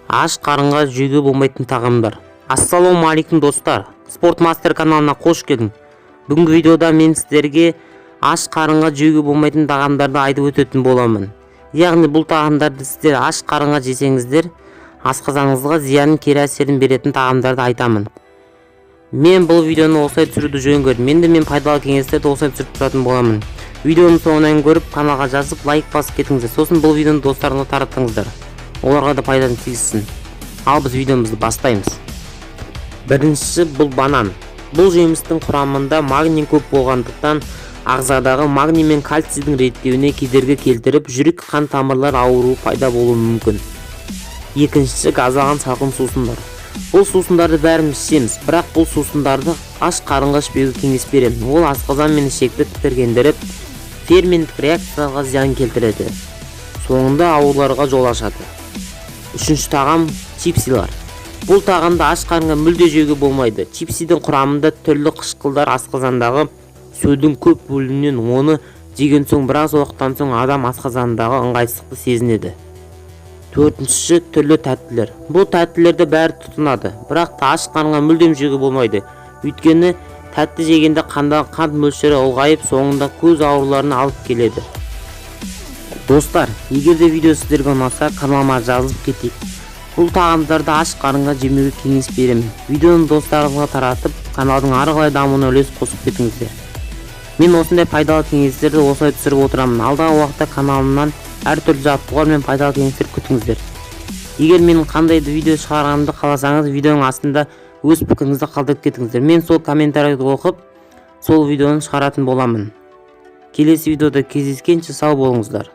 аш қарынға жеуге болмайтын тағамдар. Ассалаумағалейкум достар, Спорт Мастер каналына қош келдің. Бүгінгі видеода мен сіздерге аш қарынға жеуге болмайтын тағамдарды айтып өтетін боламын. Яғни бұл тағамдарды сіздер аш қарынға жесеңіздер, асқазаныңызға зиянын кері әсерін беретін тағамдарды айтамын. Мен бұл видеоны осылай түсіруді жөн көрдім. Мен пайдалы кеңестерді осылай түсіріп тұратын боламын. Видеоны соңынан көріп, каналға жазып, лайк басып кетіңіздер. Сосын бұл видеоны достарыңызға таратыңыздар. Оларға да пайданы тигізсін. Ал біз видеомызды бастаймыз. Біріншісі бұл банан. Бұл жемістің құрамында магний көп болғандықтан ағзадағы магний мен кальцийдің реттеуіне кедергі келтіріп, жүрек қан тамырлар ауруы пайда болуы мүмкін. Екіншісі газдалған салқын сусындар. Бұл сусындарды бәріміз ішеміз, бірақ бұл сусындарды аш қарынға ішпеуге кеңес беремін. Ол асқазан мен ішекті тітіргендіріп, ферменттік реакцияларға зиян келтіреді. Соңында ауруларға жол ашады. Үшінші тағам чипсилар. Бұл тағамды аш қарынға мүлде жеуге болмайды. Чипсидің құрамында түрлі қышқылдар асқазандағы сөдің көп бөлінен, оны жеген соң біраз уақыттан соң адам асқазандағы ыңғайсыздықты сезінеді. Төртіншісі түрлі тәттілер. Бұл тәттілерді бәрі тұтынады, бірақ та аш қарынға мүлдем жеуге болмайды. Өйткені тәтті жегенде қандағы қант мөлшері ұлғайып, соңында көз ауруларына алып келеді. Достар, егер де видео сіздерге ұнаса, каналыма жазылып кетейік. Бұл тағамдарды аш қарынға жемеуге кеңес беремін. Видеоны достарыңызға таратып, каналдың ары қарай дамуына үлес қосып кетіңіздер. Мен осындай пайдалы кеңестерді осылай түсіріп отырамын. Алдағы уақытта каналымнан әртүрлі жаттығулар мен пайдалы кеңестер күтіңіздер. Егер менің қандай видео шығарғанымды қаласаңыз, видеоның астында өз пікіріңізді қалдырып кетіңіздер. Мен сол комментарийді оқып, сол видеоны шығаратын боламын. Келесі видеода кездескенше сау болыңыздар.